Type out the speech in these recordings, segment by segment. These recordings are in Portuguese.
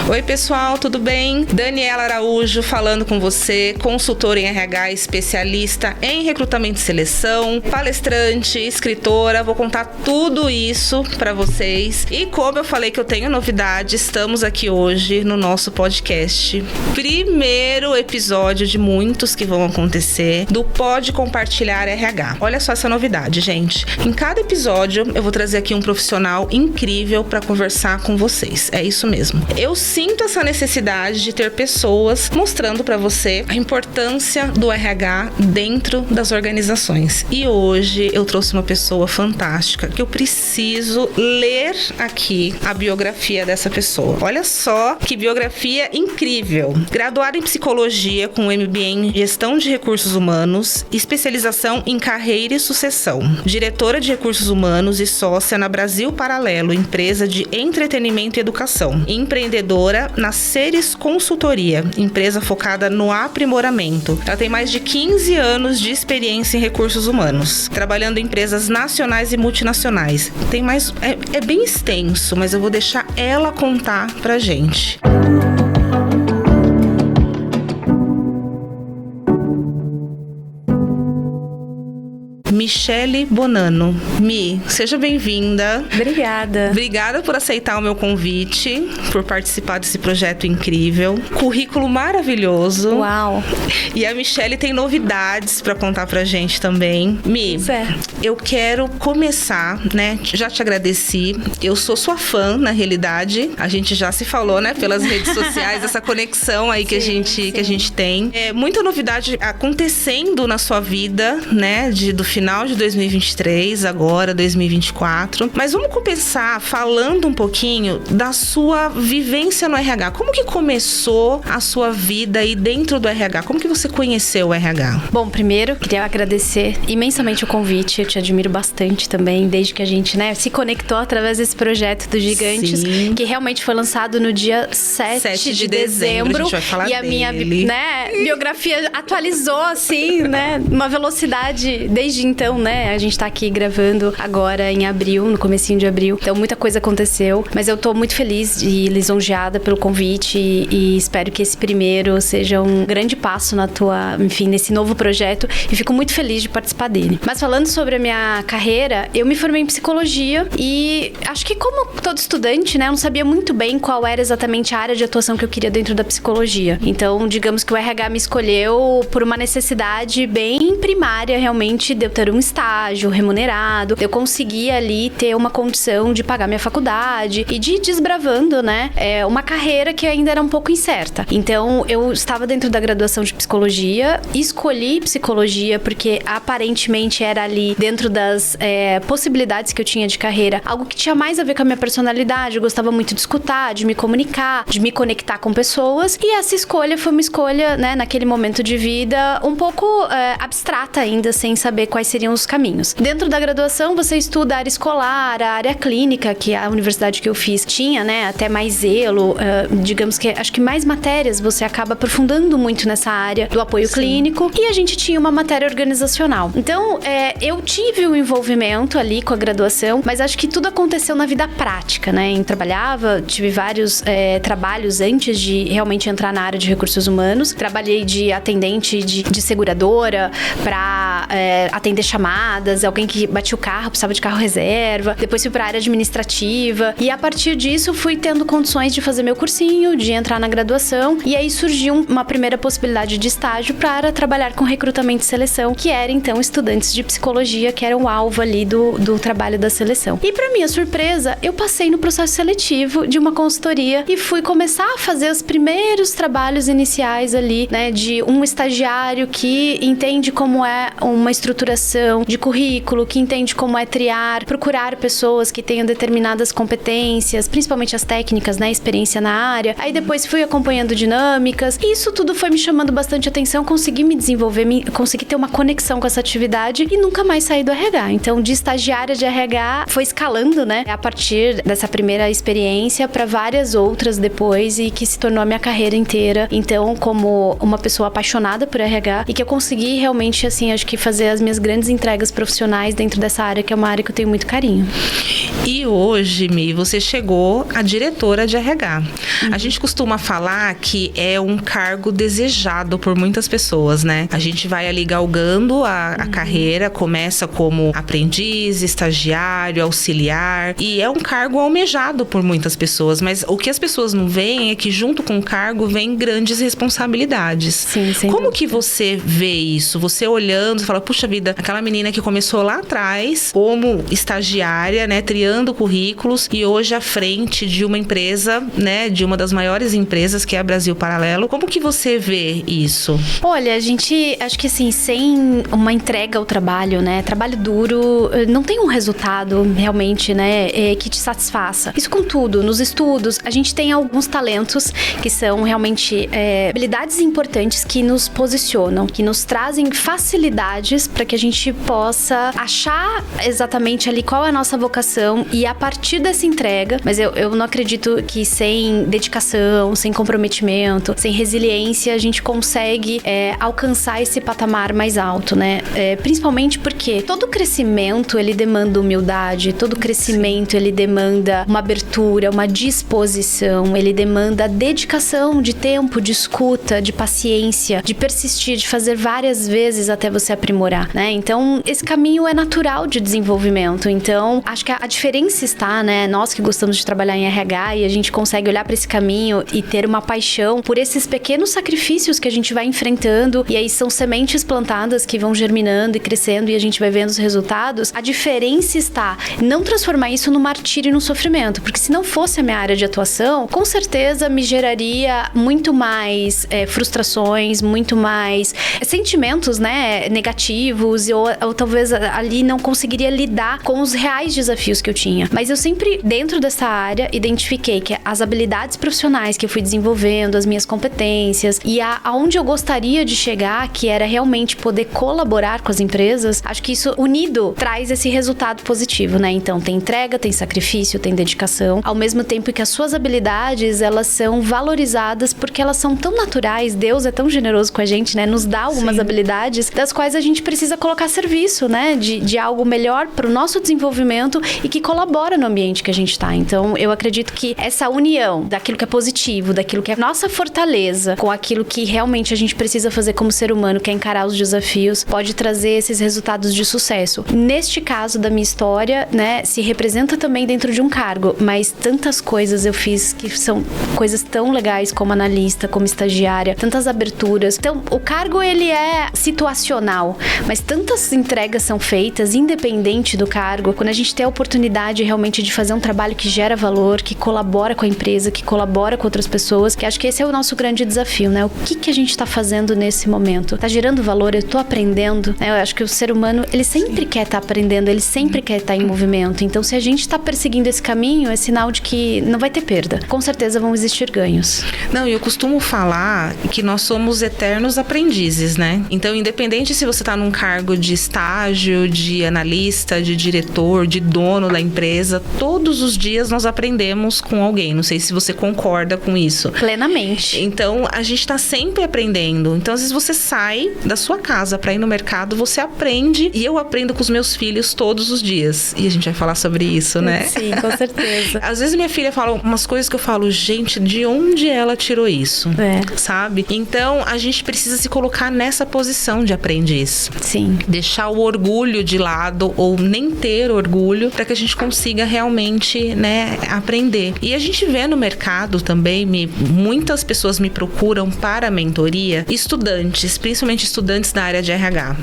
Oi pessoal, tudo bem? Daniela Araújo falando com você, consultora em RH, especialista em recrutamento e seleção, palestrante, escritora. Vou contar tudo isso para vocês. E como eu falei que eu tenho novidade, estamos aqui hoje no nosso podcast. Primeiro episódio de muitos que vão acontecer do Pode Compartilhar RH. Olha só essa novidade, gente. Em cada episódio eu vou trazer aqui um profissional incrível para conversar com vocês. É isso mesmo. Eu sinto essa necessidade de ter pessoas mostrando para você a importância do RH dentro das organizações. E hoje eu trouxe uma pessoa fantástica que eu preciso ler aqui a biografia dessa pessoa. Olha só que biografia incrível. Graduada em psicologia com MBA em gestão de recursos humanos, especialização em carreira e sucessão. Diretora de recursos humanos e sócia na Brasil Paralelo, empresa de entretenimento e educação. Empreendedora na Ceres Consultoria, empresa focada no aprimoramento. Ela tem mais de 15 anos de experiência em recursos humanos, trabalhando em empresas nacionais e multinacionais. Tem mais, é bem extenso, mas eu vou deixar ela contar pra gente. Michele Bonanno. Mi, seja bem-vinda. Obrigada. Obrigada por aceitar o meu convite, por participar desse projeto incrível. Currículo maravilhoso. Uau. E a Michele tem novidades pra contar pra gente também. Mi, eu quero começar, né? Já te agradeci. Eu sou sua fã, na realidade. A gente já se falou, né? Pelas redes sociais, essa conexão aí que a gente tem. É muita novidade acontecendo na sua vida, né? Do final de 2023, agora 2024. Mas vamos começar falando um pouquinho da sua vivência no RH. Como que começou a sua vida aí dentro do RH? Como que você conheceu o RH? Bom, primeiro, queria agradecer imensamente o convite. Eu te admiro bastante também, desde que a gente, né, se conectou através desse projeto do Gigantes, Sim. que realmente foi lançado no dia 7 de dezembro. A gente vai falar e a minha, né, biografia atualizou, assim, né, uma velocidade desde então, né, a gente tá aqui gravando agora em abril, no comecinho de abril. Então, muita coisa aconteceu, mas eu tô muito feliz e lisonjeada pelo convite e espero que esse primeiro seja um grande passo nesse novo projeto e fico muito feliz de participar dele. Mas falando sobre a minha carreira, eu me formei em psicologia e acho que como todo estudante, né, eu não sabia muito bem qual era exatamente a área de atuação que eu queria dentro da psicologia. Então, digamos que o RH me escolheu por uma necessidade bem primária, realmente, de eu ter um estágio remunerado, eu conseguia ali ter uma condição de pagar minha faculdade e de ir desbravando, né, uma carreira que ainda era um pouco incerta. Então, eu estava dentro da graduação de psicologia, escolhi psicologia porque aparentemente era ali dentro das possibilidades que eu tinha de carreira, algo que tinha mais a ver com a minha personalidade. Eu gostava muito de escutar, de me comunicar, de me conectar com pessoas, e essa escolha foi uma escolha, né, naquele momento de vida um pouco abstrata ainda, sem saber quais seriam os caminhos. Dentro da graduação, você estuda a área escolar, a área clínica, que a universidade que eu fiz tinha, né, até mais zelo, digamos que acho que mais matérias, você acaba aprofundando muito nessa área do apoio clínico, e a gente tinha uma matéria organizacional. Então, eu tive um envolvimento ali com a graduação, mas acho que tudo aconteceu na vida prática, né? Tive vários trabalhos antes de realmente entrar na área de recursos humanos. Trabalhei de atendente de seguradora para atender chamadas, alguém que batia o carro, precisava de carro reserva. Depois fui para a área administrativa e a partir disso fui tendo condições de fazer meu cursinho, de entrar na graduação, e aí surgiu uma primeira possibilidade de estágio para trabalhar com recrutamento e seleção, que era então estudantes de psicologia que eram o alvo ali do trabalho da seleção. E para minha surpresa, eu passei no processo seletivo de uma consultoria e fui começar a fazer os primeiros trabalhos iniciais ali, né, de um estagiário que entende como é uma estruturação de currículo, que entende como é triar, procurar pessoas que tenham determinadas competências, principalmente as técnicas, né, experiência na área. Aí depois fui acompanhando dinâmicas. Isso tudo foi me chamando bastante atenção, consegui me desenvolver, consegui ter uma conexão com essa atividade e nunca mais saí do RH. Então, de estagiária de RH, foi escalando, né, a partir dessa primeira experiência para várias outras depois e que se tornou a minha carreira inteira. Então, como uma pessoa apaixonada por RH e que eu consegui realmente, assim, acho que fazer as minhas grandes grandes entregas profissionais dentro dessa área, que é uma área que eu tenho muito carinho. E hoje, Mi, você chegou a diretora de RH. A gente costuma falar que é um cargo desejado por muitas pessoas, né? A gente vai ali galgando a carreira, começa como aprendiz, estagiário, auxiliar, e é um cargo almejado por muitas pessoas, mas o que as pessoas não veem é que junto com o cargo vem grandes responsabilidades. Sim, sem Como dúvida. que você vê isso? Você olhando, você fala, puxa vida, aquela menina que começou lá atrás como estagiária, né, triando currículos e hoje à frente de uma empresa, né, de uma das maiores empresas que é a Brasil Paralelo. Como que você vê isso? Olha, a gente, acho que assim, sem uma entrega ao trabalho, né, trabalho duro, não tem um resultado realmente, né, que te satisfaça. Isso com tudo, nos estudos, a gente tem alguns talentos que são realmente habilidades importantes que nos posicionam, que nos trazem facilidades para que a gente possa achar exatamente ali qual é a nossa vocação e a partir dessa entrega, mas eu não acredito que sem dedicação, sem comprometimento, sem resiliência, a gente consegue alcançar esse patamar mais alto, né? Principalmente porque todo crescimento, ele demanda humildade, todo crescimento, ele demanda uma abertura, uma disposição, ele demanda dedicação de tempo, de escuta, de paciência, de persistir, de fazer várias vezes até você aprimorar, né? Então, esse caminho é natural de desenvolvimento. Então, acho que a diferença está, né? Nós que gostamos de trabalhar em RH e a gente consegue olhar para esse caminho e ter uma paixão por esses pequenos sacrifícios que a gente vai enfrentando, e aí são sementes plantadas que vão germinando e crescendo e a gente vai vendo os resultados. A diferença está em não transformar isso no martírio e no sofrimento, porque se não fosse a minha área de atuação, com certeza me geraria muito mais frustrações, muito mais sentimentos, né, negativos, ou talvez ali não conseguiria lidar com os reais desafios que eu tinha. Mas eu sempre, dentro dessa área, identifiquei que as habilidades profissionais que eu fui desenvolvendo, as minhas competências e aonde eu gostaria de chegar, que era realmente poder colaborar com as empresas, acho que isso unido traz esse resultado positivo, né? Então tem entrega, tem sacrifício, tem dedicação, ao mesmo tempo que as suas habilidades, elas são valorizadas porque elas são tão naturais, Deus é tão generoso com a gente, né? Nos dá algumas Sim. habilidades das quais a gente precisa colocar a serviço, né? De algo melhor para o nosso desenvolvimento e que colabora no ambiente que a gente tá. Então, eu acredito que essa união daquilo que é positivo, daquilo que é nossa fortaleza, com aquilo que realmente a gente precisa fazer como ser humano, que é encarar os desafios, pode trazer esses resultados de sucesso. Neste caso da minha história, né, se representa também dentro de um cargo, mas tantas coisas eu fiz que são coisas tão legais como analista, como estagiária, tantas aberturas. Então, o cargo, ele é situacional, mas tantas entregas são feitas, independente do cargo, quando a gente tem a oportunidade realmente de fazer um trabalho que gera valor, que colabora com a empresa, que colabora com outras pessoas, que acho que esse é o nosso grande desafio, né? O que a gente tá fazendo nesse momento? Tá gerando valor? Eu tô aprendendo? Eu acho que o ser humano, ele sempre quer estar aprendendo, ele sempre quer estar em movimento. Então, se a gente tá perseguindo esse caminho, é sinal de que não vai ter perda. Com certeza vão existir ganhos. Não, e eu costumo falar que nós somos eternos aprendizes, né? Então, independente se você tá num cargo de estágio, de analista, de diretor, de dono da empresa, todos os dias nós aprendemos com alguém. Não sei se você concorda com isso. Plenamente. Então, a gente tá sempre aprendendo. Então, às vezes você sai da sua casa pra ir no mercado, você aprende, e eu aprendo com os meus filhos todos os dias. E a gente vai falar sobre isso, né? Sim, com certeza. Às vezes minha filha fala umas coisas que eu falo, gente, de onde ela tirou isso? Sabe? Então, a gente precisa se colocar nessa posição de aprendiz. Sim. Deixar o orgulho de lado, ou nem ter orgulho, para que a gente consiga realmente, né, aprender. E a gente vê no mercado também, muitas pessoas me procuram para mentoria, estudantes, principalmente estudantes da área de RH.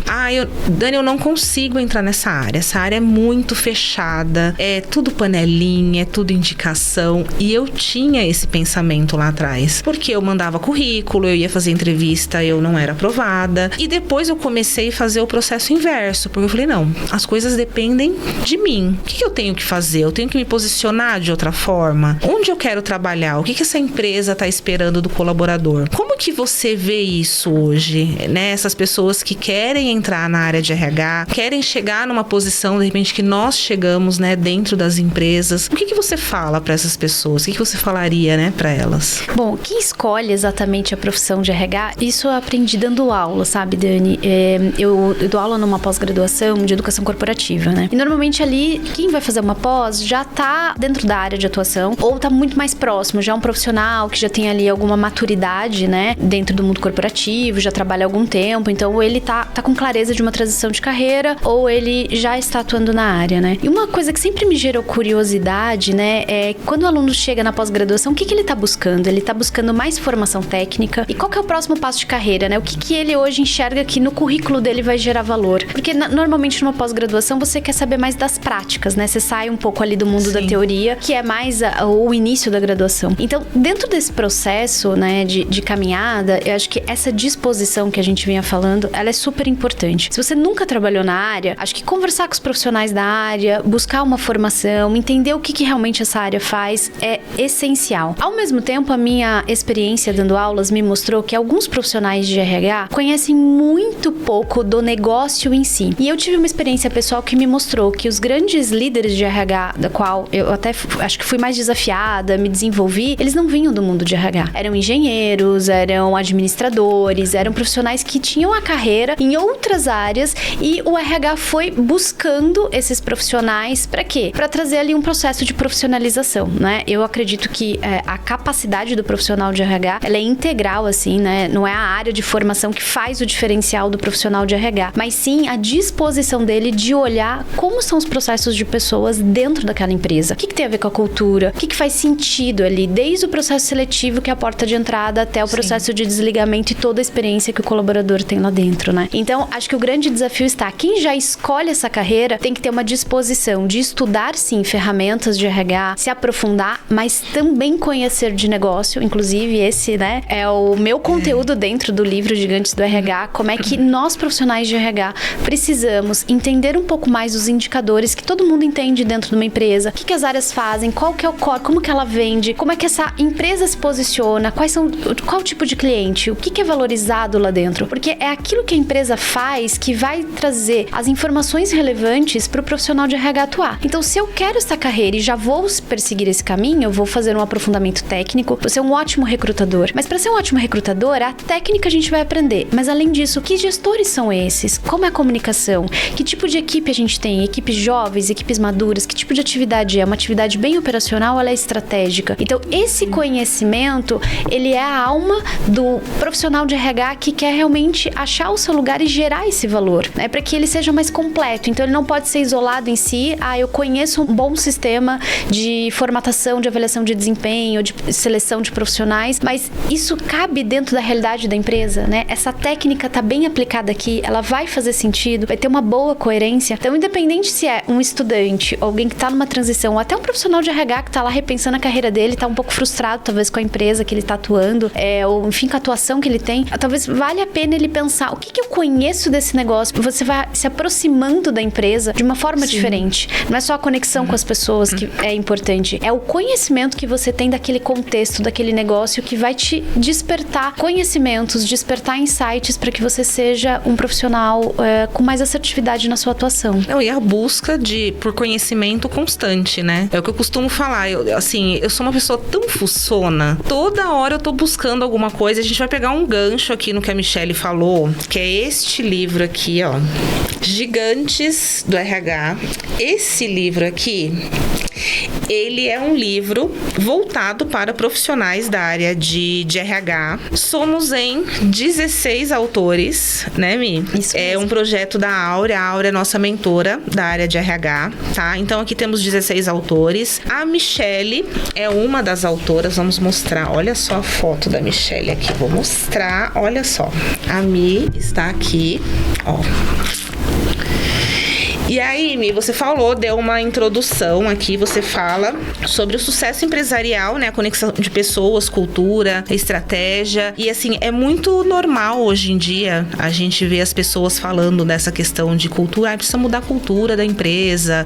Dani, eu não consigo entrar nessa área. Essa área é muito fechada, é tudo panelinha, é tudo indicação. E eu tinha esse pensamento lá atrás, porque eu mandava currículo, eu ia fazer entrevista, eu não era aprovada. E depois eu comecei a fazer o processo inverso, porque eu falei, não, as coisas dependem de mim. O que eu tenho que fazer? Eu tenho que me posicionar de outra forma? Onde eu quero trabalhar? O que essa empresa está esperando do colaborador? Como que você vê isso hoje, né? Essas pessoas que querem entrar na área de RH, querem chegar numa posição, de repente, que nós chegamos, né, dentro das empresas. O que você fala para essas pessoas? O que você falaria, né, para elas? Bom, quem escolhe exatamente a profissão de RH, isso eu aprendi dando aula, sabe, Dani? Eu dou aula numa pós-graduação de educação corporativa, né? E normalmente ali, quem vai fazer uma pós já tá dentro da área de atuação ou tá muito mais próximo, já é um profissional que já tem ali alguma maturidade, né? Dentro do mundo corporativo, já trabalha há algum tempo, então ou ele tá com clareza de uma transição de carreira ou ele já está atuando na área, né? E uma coisa que sempre me gerou curiosidade, né? É quando o aluno chega na pós-graduação, o que ele tá buscando? Ele tá buscando mais formação técnica e qual que é o próximo passo de carreira, né? O que ele hoje enxerga que no currículo dele vai gerar valor? Porque normalmente numa pós-graduação você quer saber mais das práticas, né? Você sai um pouco ali do mundo da teoria, que é mais o início da graduação. Então, dentro desse processo, né, de caminhada, eu acho que essa disposição que a gente vinha falando, ela é super importante. Se você nunca trabalhou na área, acho que conversar com os profissionais da área, buscar uma formação, entender o que realmente essa área faz é essencial. Ao mesmo tempo, a minha experiência dando aulas me mostrou que alguns profissionais de RH conhecem muito pouco do negócio em si. E eu tive uma experiência pessoal que me mostrou que os grandes líderes de RH, da qual eu até acho que fui mais desafiada, me desenvolvi, eles não vinham do mundo de RH. Eram engenheiros, eram administradores, eram profissionais que tinham a carreira em outras áreas e o RH foi buscando esses profissionais para quê? Para trazer ali um processo de profissionalização, né? Eu acredito que a capacidade do profissional de RH, ela é integral, assim, né? Não é a área de formação que faz o diferencial do profissional de RH, mas sim a disposição dele de olhar como são os processos de pessoas dentro daquela empresa. O que tem a ver com a cultura? O que faz sentido ali, desde o processo seletivo, que é a porta de entrada, até o processo de desligamento e toda a experiência que o colaborador tem lá dentro, né? Então, acho que o grande desafio está, quem já escolhe essa carreira tem que ter uma disposição de estudar, sim, ferramentas de RH, se aprofundar, mas também conhecer de negócio. Inclusive, esse, né, é o meu conteúdo dentro do livro Gigantes do RH, como é que nós, profissionais de RH, precisamos entender um pouco mais os indicadores que todo mundo entende dentro de uma empresa, o que as áreas fazem, qual que é o core, como que ela vende, como é que essa empresa se posiciona, qual tipo de cliente, o que é valorizado lá dentro, porque é aquilo que a empresa faz que vai trazer as informações relevantes para o profissional de RH atuar. Então, se eu quero essa carreira e já vou perseguir esse caminho, eu vou fazer um aprofundamento técnico, vou ser um ótimo recrutador. Mas para ser um ótimo recrutador, a técnica a gente vai aprender. Mas além disso, que gestores são esses? Como é a comunicação? Que tipo de equipe a gente tem? Equipes jovens, equipes maduras? Que tipo de atividade é? Uma atividade bem operacional, ela é estratégica. Então, esse conhecimento, ele é a alma do profissional de RH que quer realmente achar o seu lugar e gerar esse valor, né? Para que ele seja mais completo. Então, ele não pode ser isolado em si. Eu conheço um bom sistema de formatação, de avaliação de desempenho, de seleção de profissionais, mas isso cabe dentro da realidade da empresa, né? Essa técnica tá bem aplicada aqui, ela vai fazer sentido, vai ter uma boa coerência. Então, independente se é um estudante, alguém que tá numa transição, ou até um profissional de RH que tá lá repensando a carreira dele, tá um pouco frustrado, talvez, com a empresa que ele tá atuando, ou enfim, com a atuação que ele tem, talvez valha a pena ele pensar, o que eu conheço desse negócio? Você vai se aproximando da empresa de uma forma diferente. Não é só a conexão com as pessoas que é importante, é o conhecimento que você tem daquele contexto, daquele negócio que vai te despertar conhecimentos, despertar insights para que você seja um profissional com mais assertividade na sua atuação. E a busca por conhecimento constante, né? É o que eu costumo falar. Eu sou uma pessoa tão fuçona. Toda hora eu tô buscando alguma coisa. A gente vai pegar um gancho aqui no que a Michelle falou, que é este livro aqui, ó. Gigantes do RH. Esse livro aqui, ele é um livro voltado para profissionais da área de RH. Somos em 16 autores, né, Mi? Isso mesmo. É um projeto da Áurea. A Áurea é nossa mentora da área de RH, tá? Então, aqui temos 16 autores. A Michelle é uma das autoras. Vamos mostrar. Olha só a foto da Michelle aqui. Vou mostrar. Olha só. A Mi está aqui, ó. E aí, Mi, você deu uma introdução aqui, você fala sobre o sucesso empresarial, né? A conexão de pessoas, cultura, estratégia. E assim, é muito normal hoje em dia a gente ver as pessoas falando dessa questão de cultura. Precisa mudar a cultura da empresa.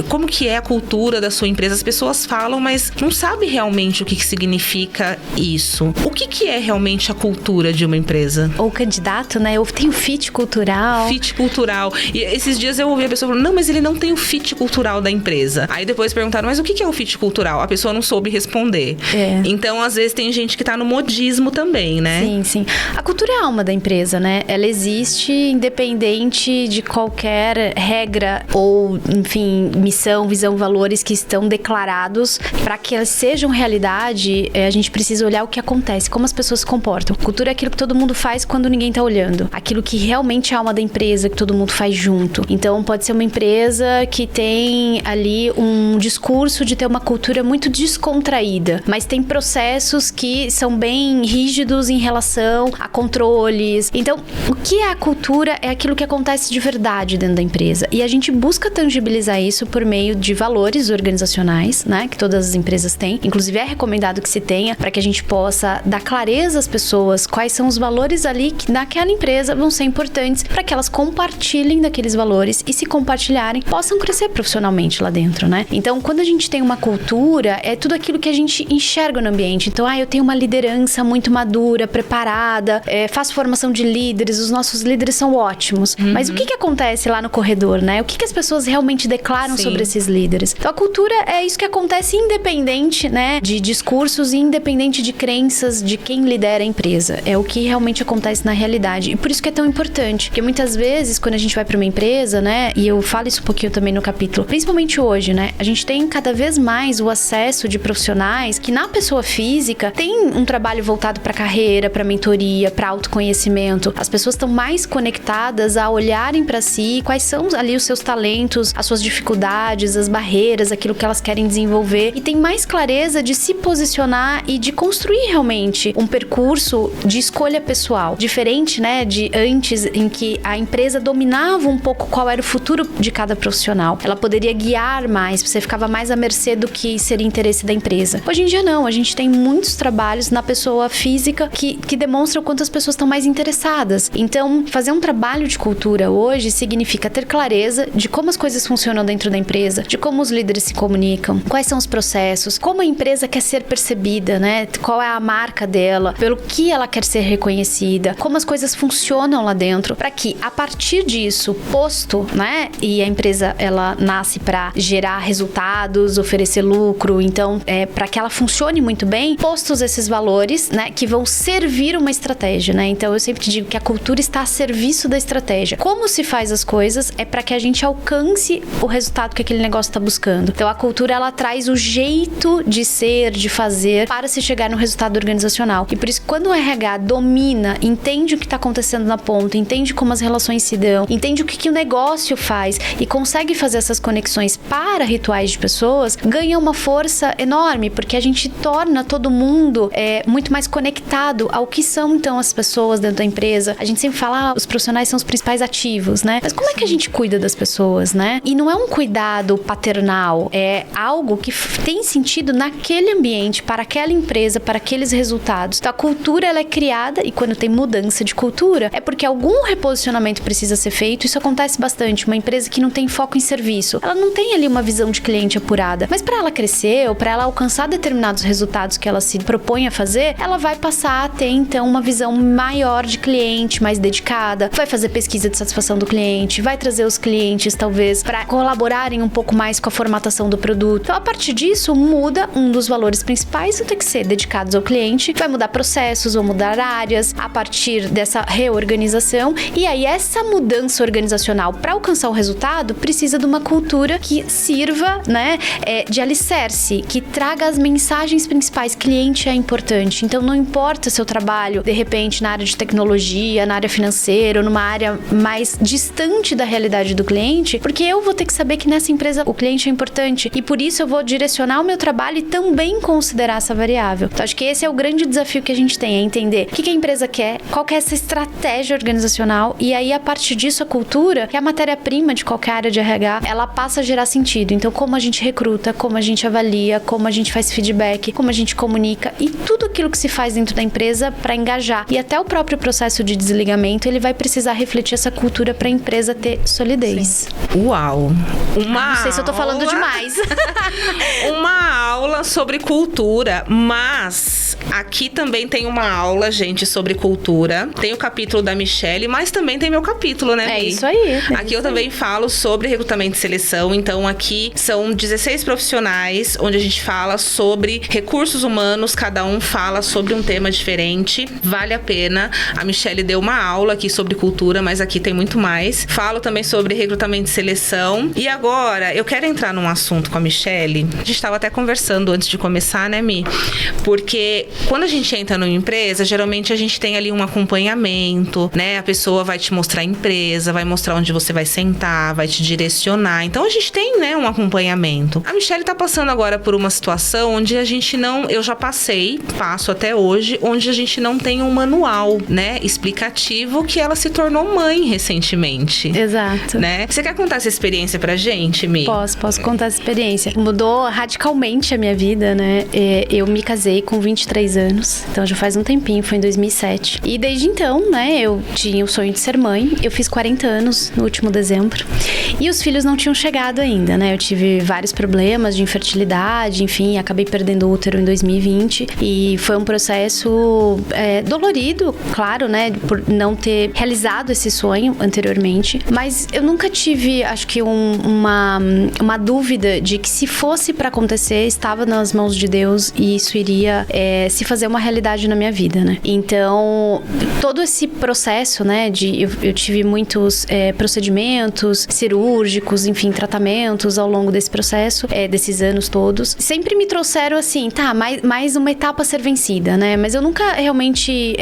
Como que é a cultura da sua empresa? As pessoas falam, mas não sabem realmente o que significa isso. O que é realmente a cultura de uma empresa? Ou candidato, né? Eu tenho fit cultural. Fit cultural. E esses dias eu eu ouvi a pessoa falando, não, mas ele não tem o fit cultural da empresa. Aí depois perguntaram, mas o que é o fit cultural? A pessoa não soube responder. Então, às vezes, tem gente que tá no modismo também, né? Sim, sim. A cultura é a alma da empresa, né? Ela existe independente de qualquer regra ou, enfim, missão, visão, valores que estão declarados. Para que elas sejam realidade, a gente precisa olhar o que acontece, como as pessoas se comportam. Cultura é aquilo que todo mundo faz quando ninguém tá olhando. Aquilo que realmente é a alma da empresa, que todo mundo faz junto. Então, pode ser uma empresa que tem ali um discurso de ter uma cultura muito descontraída, mas tem processos que são bem rígidos em relação a controles. Então, o que é a cultura é aquilo que acontece de verdade dentro da empresa. E a gente busca tangibilizar isso por meio de valores organizacionais, né? Que todas as empresas têm. Inclusive, é recomendado que se tenha para que a gente possa dar clareza às pessoas quais são os valores ali que naquela empresa vão ser importantes para que elas compartilhem daqueles valores e, se compartilharem, possam crescer profissionalmente lá dentro, né? Então, quando a gente tem uma cultura, é tudo aquilo que a gente enxerga no ambiente. Então, eu tenho uma liderança muito madura, preparada, faço formação de líderes, os nossos líderes são ótimos. Mas o que acontece lá no corredor, né? O que as pessoas realmente declaram sobre esses líderes? Então, a cultura é isso que acontece independente, né, de discursos e independente de crenças de quem lidera a empresa. É o que realmente acontece na realidade. E por isso que é tão importante. Porque muitas vezes, quando a gente vai para uma empresa, né, e eu falo isso um pouquinho também no capítulo, principalmente hoje, né, a gente tem cada vez mais o acesso de profissionais que na pessoa física tem um trabalho voltado para carreira, para mentoria, para autoconhecimento. As pessoas estão mais conectadas a olharem para si, quais são ali os seus talentos, as suas dificuldades, as barreiras, aquilo que elas querem desenvolver, e tem mais clareza de se posicionar e de construir realmente um percurso de escolha pessoal, diferente, né, de antes, em que a empresa dominava um pouco qual era o futuro de cada profissional. Ela poderia guiar mais, você ficava mais à mercê do que seria interesse da empresa. Hoje em dia não, a gente tem muitos trabalhos na pessoa física que demonstram quanto as pessoas estão mais interessadas. Então, fazer um trabalho de cultura hoje significa ter clareza de como as coisas funcionam dentro da empresa, de como os líderes se comunicam, quais são os processos, como a empresa quer ser percebida, né? Qual é a marca dela, pelo que ela quer ser reconhecida, como as coisas funcionam lá dentro, para que a partir disso, posto, né? E a empresa, ela nasce para gerar resultados, oferecer lucro, então, para que ela funcione muito bem, postos esses valores, né? Que vão servir uma estratégia, né? Então, eu sempre digo que a cultura está a serviço da estratégia. Como se faz as coisas é para que a gente alcance o resultado que aquele negócio está buscando. Então, a cultura, ela traz o jeito de ser, de fazer, para se chegar no resultado organizacional. E por isso, quando o RH domina, entende o que está acontecendo na ponta, entende como as relações se dão, entende o que o negócio faz e consegue fazer essas conexões para rituais de pessoas, ganha uma força enorme, porque a gente torna todo mundo muito mais conectado ao que são, então, as pessoas dentro da empresa. A gente sempre fala, os profissionais são os principais ativos, né? Mas como é que a gente cuida das pessoas, né? E não é um cuidado paternal, é algo que tem sentido naquele ambiente, para aquela empresa, para aqueles resultados. Então, a cultura, ela é criada, e quando tem mudança de cultura, é porque algum reposicionamento precisa ser feito. Isso acontece bastante. Uma empresa que não tem foco em serviço, ela não tem ali uma visão de cliente apurada, mas para ela crescer ou para ela alcançar determinados resultados que ela se propõe a fazer, ela vai passar a ter, então, uma visão maior de cliente, mais dedicada, vai fazer pesquisa de satisfação do cliente, vai trazer os clientes, talvez, para colaborarem um pouco mais com a formatação do produto. Então, a partir disso, muda um dos valores principais, tem que ser dedicados ao cliente, vai mudar processos, vão mudar áreas, a partir dessa reorganização, e aí essa mudança organizacional, para alcançar o resultado, precisa de uma cultura que sirva, né, de alicerce, que traga as mensagens principais. Cliente é importante, então não importa seu trabalho, de repente, na área de tecnologia, na área financeira, ou numa área mais distante da realidade do cliente, porque eu vou ter que saber que nessa empresa o cliente é importante, e por isso eu vou direcionar o meu trabalho e também considerar essa variável. Então, acho que esse é o grande desafio que a gente tem, é entender o que a empresa quer, qual que é essa estratégia organizacional, e aí, a partir disso, a cultura, que é a matéria-prima de qualquer área de RH, ela passa a gerar sentido. Então, como a gente recruta, como a gente avalia, como a gente faz feedback, como a gente comunica, e tudo aquilo que se faz dentro da empresa para engajar. E até o próprio processo de desligamento, ele vai precisar refletir essa cultura para a empresa ter solidez. Sim. Uau! Não sei se eu tô falando demais. Uma aula sobre cultura, mas Mas aqui também tem uma aula, gente, sobre cultura. Tem o capítulo da Michelle, mas também tem meu capítulo, né, Mi? É isso aí. Aqui eu também falo sobre recrutamento e seleção. Então aqui são 16 profissionais, onde a gente fala sobre recursos humanos. Cada um fala sobre um tema diferente. Vale a pena. A Michelle deu uma aula aqui sobre cultura, mas aqui tem muito mais. Falo também sobre recrutamento e seleção. E agora, eu quero entrar num assunto com a Michelle. A gente estava até conversando antes de começar, né, Mi? Porque quando a gente entra numa empresa, geralmente a gente tem ali um acompanhamento, né? A pessoa vai te mostrar a empresa, vai mostrar onde você vai sentar, vai te direcionar. Então a gente tem, né, um acompanhamento. A Michelle tá passando agora por uma situação onde a gente não... Eu já passo até hoje, onde a gente não tem um manual, né, explicativo, que ela se tornou mãe recentemente. Exato. Né? Você quer contar essa experiência pra gente, Mi? Posso contar essa experiência. Mudou radicalmente a minha vida, né? Eu me casei com 23 anos, então já faz um tempinho, foi em 2007. E desde então, né, eu tinha o sonho de ser mãe. Eu fiz 40 anos no último dezembro. E os filhos não tinham chegado ainda, né? Eu tive vários problemas de infertilidade, enfim, acabei perdendo o útero em 2020. E foi um processo dolorido, claro, né? Por não ter realizado esse sonho anteriormente. Mas eu nunca tive, acho que uma dúvida de que se fosse pra acontecer, estava nas mãos de Deus e isso iria se fazer uma realidade na minha vida, né? Então, todo esse processo, né? Eu tive muitos procedimentos cirúrgicos, enfim, tratamentos ao longo desse processo, desses anos todos. Sempre me trouxeram assim, tá, mais uma etapa a ser vencida, né? Mas eu nunca realmente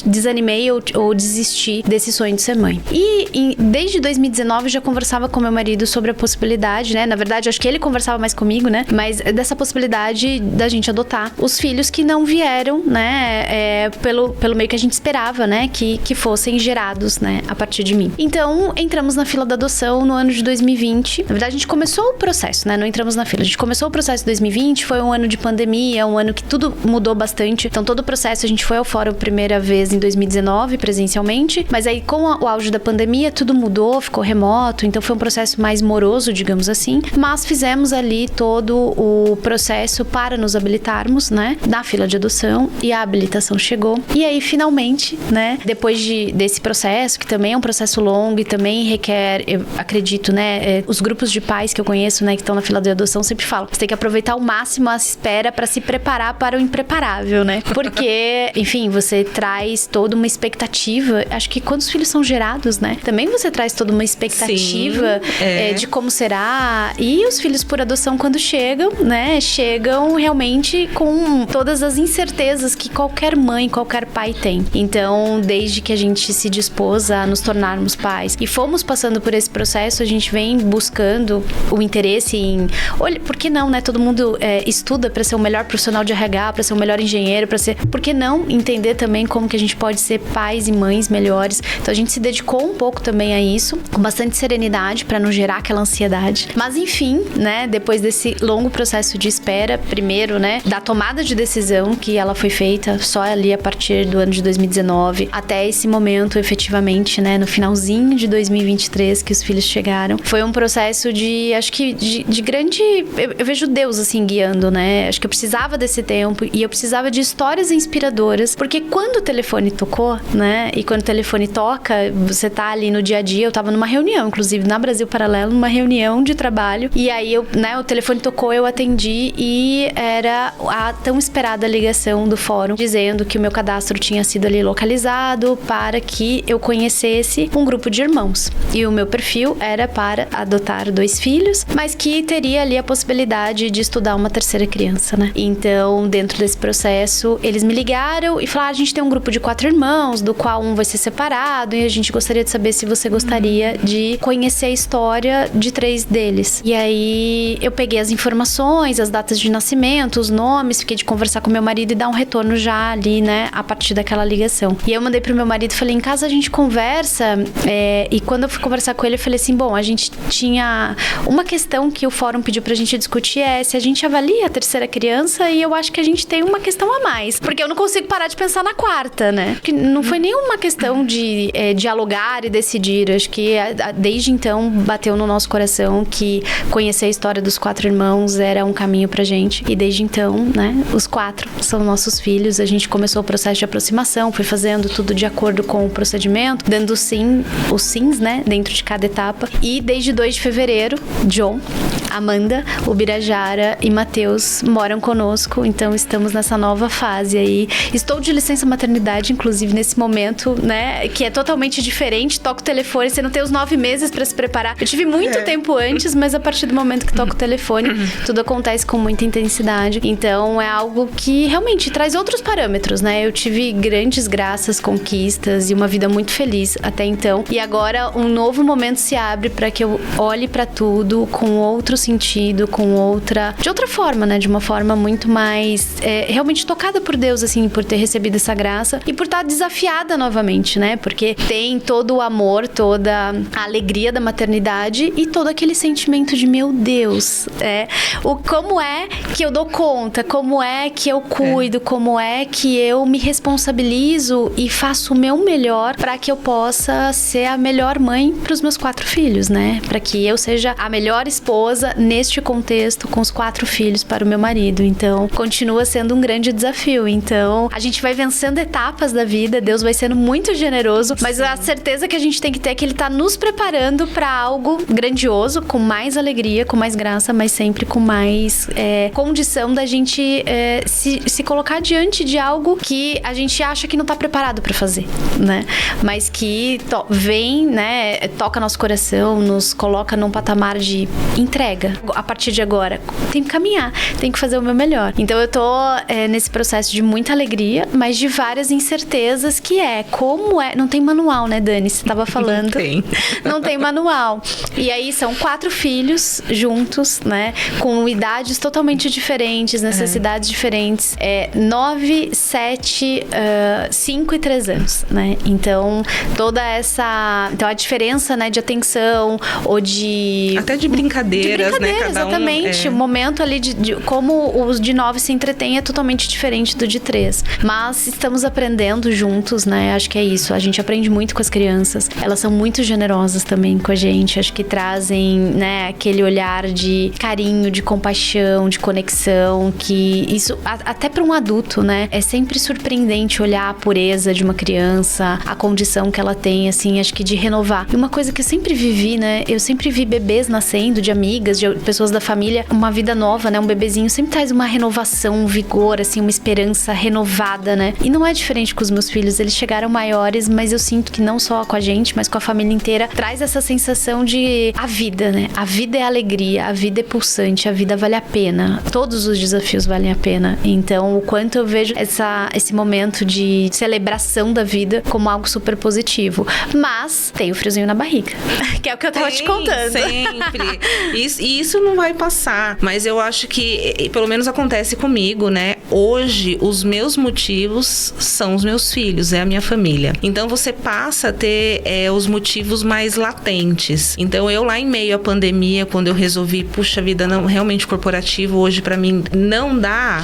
desanimei ou desisti desse sonho de ser mãe. E desde 2019 eu já conversava com meu marido sobre a possibilidade, né? Na verdade, acho que ele conversava mais comigo, né? Mas dessa possibilidade da gente adotar os filhos que não vieram, né? Pelo meio que a gente esperava, né? Que fossem gerados, né? A partir de mim. Então, entramos na fila da adoção no ano de 2020. Na verdade, a gente começou o processo, né? Não entramos na fila. A gente começou o processo em 2020, foi um ano de pandemia, um ano que tudo mudou bastante. Então, todo o processo, a gente foi ao fórum primeira vez em 2019, presencialmente. Mas aí, com o auge da pandemia, tudo mudou, ficou remoto. Então, foi um processo mais moroso, digamos assim. Mas fizemos ali todo o processo para nos habilitarmos, né? Na fila de adoção. E a habilitação chegou. E aí, finalmente, né? Depois desse processo, que também é um processo longo e também requer, eu acredito, né? Os grupos de pais que eu conheço, né? Que estão na fila de adoção, sempre falam. Você tem que aproveitar ao máximo a espera para se preparar para o impreparável, né? Porque, enfim, você traz toda uma expectativa. Acho que quando os filhos são gerados, né? Também você traz toda uma expectativa de como será. E os filhos por adoção, quando chegam, né? Chegam realmente com todas as incertezas que qualquer mãe, qualquer pai tem. Então, desde que a gente se dispôs a nos tornarmos pais e fomos passando por esse processo, a gente vem buscando o interesse em... Olha, por que não, né? Todo mundo estuda para ser o melhor profissional de RH, para ser o melhor engenheiro, para ser... Por que não entender também como que a gente pode ser pais e mães melhores? Então, a gente se dedicou um pouco também a isso, com bastante serenidade, para não gerar aquela ansiedade. Mas, enfim, né? Depois desse longo processo de espera, primeiro, né? Da tomada de decisão, que ela foi feita só ali a partir do ano de 2019, até esse momento, efetivamente, né? No finalzinho de 2023, que os filhos chegaram. Foi um processo de, acho que, de grande... Eu vejo Deus, assim, guiando, né? Acho que eu precisava desse tempo e eu precisava de histórias inspiradoras, porque quando o telefone tocou, né? E quando o telefone toca, você tá ali no dia a dia. Eu tava numa reunião, inclusive, na Brasil Paralelo, numa reunião de trabalho. E aí, o telefone tocou, eu atendi e era a tão esperada ligação do fórum, dizendo que o meu cadastro tinha sido ali localizado para que eu conhecesse um grupo de irmãos. E o meu perfil era para adotar 2 filhos, mas que teria ali a possibilidade de estudar uma terceira criança, né? Então, dentro desse processo, eles me ligaram e falaram: a gente tem um grupo de 4 irmãos, do qual um vai ser separado, e a gente gostaria de saber se você gostaria de conhecer a história de 3 deles. E aí, eu peguei as informações, as datas de nascimento, os nomes, fiquei de conversar com meu marido e dar um retorno já ali, né, a partir daquela ligação. E eu mandei pro meu marido e falei: em casa a gente conversa, e quando eu fui conversar com ele, eu falei assim: bom, a gente tinha uma questão que o fórum pediu pra gente discutir, se a gente avalia a terceira criança, e eu acho que a gente tem uma questão a mais, porque eu não consigo parar de pensar na quarta, né? Que não foi nenhuma questão de dialogar e decidir. Eu acho que desde então bateu no nosso coração que conhecer a história dos 4 irmãos era um caminho pra gente, e desde então, né, os 4 4 são nossos filhos. A gente começou o processo de aproximação, foi fazendo tudo de acordo com o procedimento, dando sim, os sims, né, dentro de cada etapa. E desde 2 de fevereiro, John, Amanda, o Birajara e Matheus moram conosco, então estamos nessa nova fase aí. Estou de licença maternidade, inclusive, nesse momento, né, que é totalmente diferente. Toca o telefone, você não tem os 9 meses pra se preparar. Eu tive muito tempo antes, mas a partir do momento que toca o telefone, tudo acontece com muita intensidade. Então, é algo que realmente traz outros parâmetros, né? Eu tive grandes graças, conquistas e uma vida muito feliz até então. E agora, um novo momento se abre pra que eu olhe pra tudo com outro sentido, de outra forma, né? De uma forma muito mais realmente tocada por Deus, assim, por ter recebido essa graça e por estar desafiada novamente, né? Porque tem todo o amor, toda a alegria da maternidade e todo aquele sentimento de, meu Deus, como é que eu dou conta, como é que eu cuido, como é que eu me responsabilizo e faço o meu melhor para que eu possa ser a melhor mãe para os meus 4 filhos, né? Para que eu seja a melhor esposa neste contexto com os 4 filhos para o meu marido. Então, continua sendo um grande desafio. Então, a gente vai vencendo etapas da vida, Deus vai sendo muito generoso, mas a certeza que a gente tem que ter é que Ele tá nos preparando para algo grandioso, com mais alegria, com mais graça, mas sempre com mais condição da gente se colocar diante de algo que a gente acha que não tá preparado para fazer, né? Mas que vem, né, toca nosso coração, nos coloca num patamar de entrega. A partir de agora, tem que caminhar, tem que fazer o meu melhor. Então eu tô nesse processo de muita alegria, mas de várias incertezas, que não tem manual, né, Dani? Você tava falando. Não tem manual. E aí são 4 filhos juntos, né, com idades totalmente diferentes, necessidades diferentes. 9, 7, 5 e 3 anos, né? Então, então a diferença, né, de atenção ou de... Até de brincadeiras, né? Cada exatamente. O momento ali de como os de 9 se entretêm é totalmente diferente do de 3. Mas estamos aprendendo juntos, né? Acho que é isso. A gente aprende muito com as crianças. Elas são muito generosas também com a gente. Acho que trazem, né, aquele olhar de carinho, de compaixão, de conexão, que isso, até para um adulto, né, é sempre surpreendente olhar a pureza de uma criança, a condição que ela tem, assim, acho que de renovar. E uma coisa que eu sempre vivi, né, eu sempre vi bebês nascendo, de amigas, de pessoas da família, uma vida nova, né, um bebezinho sempre traz uma renovação, um vigor, assim, uma esperança renovada, né, e não é diferente com os meus filhos. Eles chegaram maiores, mas eu sinto que não só com a gente, mas com a família inteira, traz essa sensação de a vida, né, a vida é alegria, a vida é pulsante, a vida vale a pena, todos os desafios valem a pena. Então, o quanto eu vejo esse momento de celebração da vida como algo super positivo. Mas tem o friozinho na barriga, que é o que eu tava te contando. Sempre. Isso não vai passar. Mas eu acho que, pelo menos acontece comigo, né? Hoje, os meus motivos são os meus filhos, é a minha família. Então, você passa a ter os motivos mais latentes. Então, eu lá em meio à pandemia, quando eu resolvi, puxa vida, não, realmente corporativo hoje pra mim não dá,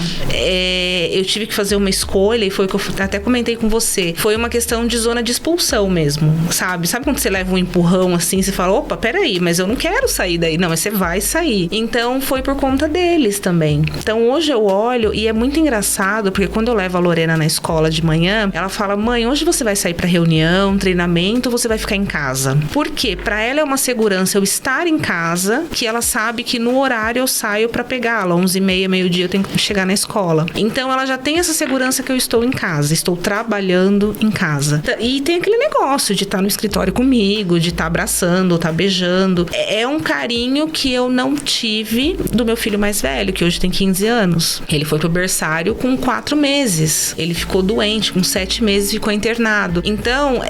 eu tive que fazer uma escolha, e foi o que eu até comentei com você. Foi uma questão de zona de expulsão mesmo, sabe? Sabe quando você leva um empurrão assim, você fala, opa, peraí, mas eu não quero sair daí. Não, mas você vai sair. Então, foi por conta deles também. Então, hoje eu olho e é muito engraçado, porque quando eu levo a Lorena na escola de manhã, ela fala, mãe, hoje você vai sair pra reunião, treinamento, ou você vai ficar em casa? Por quê? Pra ela é uma segurança eu estar em casa, que ela sabe que no horário eu saio pra pegá-la, 11h30, meio-dia eu tenho que chegar na escola. Então, ela já tem essa segurança que eu estou em casa, estou trabalhando em casa. E tem aquele negócio de estar no escritório comigo, de estar abraçando, estar beijando. É um carinho que eu não tive do meu filho mais velho, que hoje tem 15 anos. Ele foi pro berçário com 4 meses. Ele ficou doente, com 7 meses ficou internado. Então,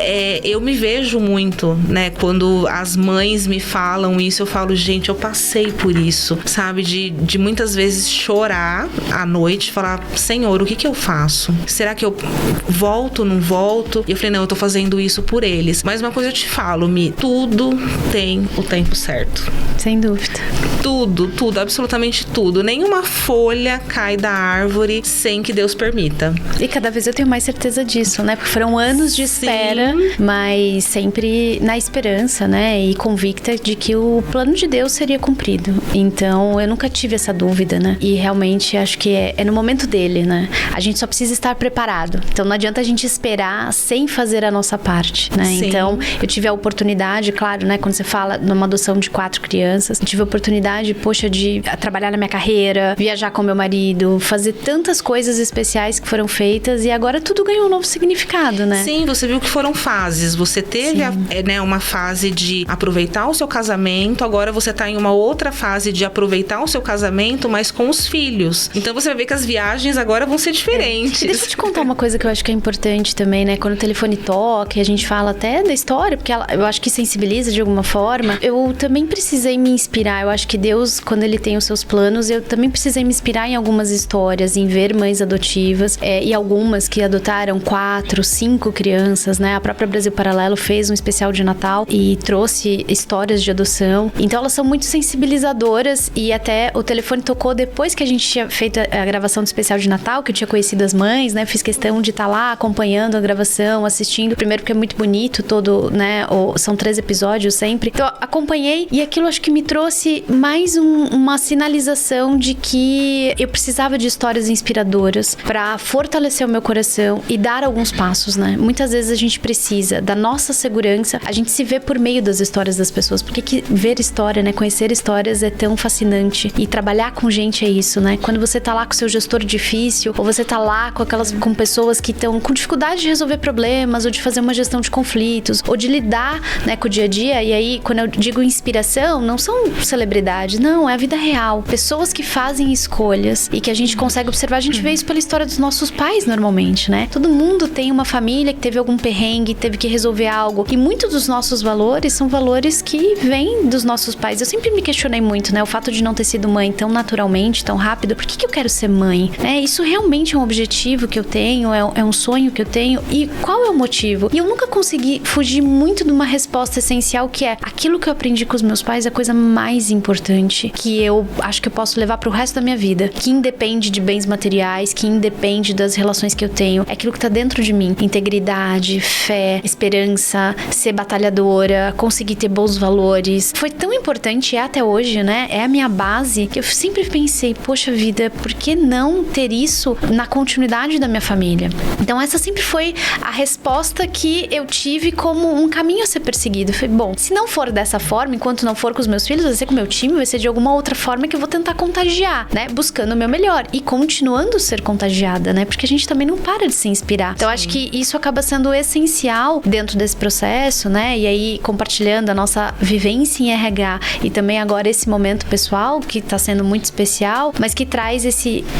eu me vejo muito, né? Quando as mães me falam isso, eu falo, gente, eu passei por isso, sabe? De muitas vezes chorar à noite, falar, Senhor, o que eu faço? Será que eu volto, não volto? E eu falei, não, eu tô fazendo isso por eles. Mas uma coisa eu te falo, Mi, tudo tem o tempo certo. Sem dúvida. Tudo, absolutamente tudo. Nenhuma folha cai da árvore sem que Deus permita. E cada vez eu tenho mais certeza disso, né? Porque foram anos de espera, mas sempre na esperança, né? E convicta de que o plano de Deus seria cumprido. Então, eu nunca tive essa dúvida, né? E realmente acho que é no momento dele, né? A gente só precisa estar preparado. Então, não adianta a gente esperar sem fazer a nossa parte, né? Sim. Então, eu tive a oportunidade, claro, né? Quando você fala numa adoção de 4 crianças, eu tive a oportunidade, poxa, de trabalhar na minha carreira, viajar com meu marido, fazer tantas coisas especiais que foram feitas e agora tudo ganhou um novo significado, né? Sim, você viu que foram fases. Você teve uma fase de aproveitar o seu casamento, agora você tá em uma outra fase de aproveitar o seu casamento, mas com os filhos. Então você vai ver que as viagens agora vão ser diferentes. Deixa eu te contar uma coisa que eu acho que é importante também, né? Quando o telefone toca e a gente fala até da história, porque eu acho que sensibiliza de alguma forma, eu também precisei me inspirar. Eu acho que Deus, quando Ele tem os seus planos, eu também precisei me inspirar em algumas histórias, em ver mães adotivas e algumas que adotaram 4, 5 crianças, né? A própria Brasil Paralelo fez um especial de Natal e trouxe histórias de adoção. Então elas são muito sensibilizadoras e até o telefone tocou depois que a gente tinha feito a gravação do especial de Natal, que eu tinha conhecido as mães, né? Fiz questão de estar lá acompanhando a gravação, assistindo. Primeiro porque é muito bonito todo, né? São 3 episódios sempre. Então acompanhei e aquilo acho que me trouxe mais uma sinalização de que eu precisava de histórias inspiradoras para fortalecer o meu coração e dar alguns passos, né? Muitas vezes a gente precisa da nossa segurança, a gente se vê por meio das histórias das pessoas. Porque que ver história, né? Conhecer histórias é tão fascinante. E trabalhar com gente é isso, né? Quando você tá lá com o seu gestor difícil, ou você tá lá com pessoas que estão com dificuldade de resolver problemas, ou de fazer uma gestão de conflitos, ou de lidar, né, com o dia a dia. E aí, quando eu digo inspiração, não são celebridades, não, é a vida real. Pessoas que fazem escolhas e que a gente consegue observar. A gente vê isso pela história dos nossos pais, normalmente, né? Todo mundo tem uma família que teve algum perrengue, teve que resolver algo. E muitos dos nossos valores são valores que vêm dos nossos pais. Eu sempre me questionei muito, né? O fato de não ter sido mãe tão naturalmente, tão rápido. Por que eu quero ser mãe? Isso realmente é um objetivo que eu tenho? É um sonho que eu tenho? E qual é o motivo? E eu nunca consegui fugir muito de uma resposta essencial, que é aquilo que eu aprendi com os meus pais é a coisa mais importante que eu acho que eu posso levar pro resto da minha vida. Que independe de bens materiais, que independe das relações que eu tenho. É aquilo que tá dentro de mim. Integridade, fé, esperança, ser batalhadora, conseguir ter bons valores. Foi tão importante, até hoje, né? É a minha base, que eu sempre pensei, poxa vida, por que não ter isso na continuidade da minha família? Então essa sempre foi a resposta que eu tive como um caminho a ser perseguido. Foi, bom, se não for dessa forma, enquanto não for com os meus filhos, vai ser com o meu time, vai ser de alguma outra forma que eu vou tentar contagiar, né? Buscando o meu melhor e continuando a ser contagiada, né? Porque a gente também não para de se inspirar. Então acho que isso acaba sendo essencial dentro desse processo, né? E aí compartilhando a nossa vivência em RH e também agora esse momento pessoal que tá sendo muito especial, mas que traz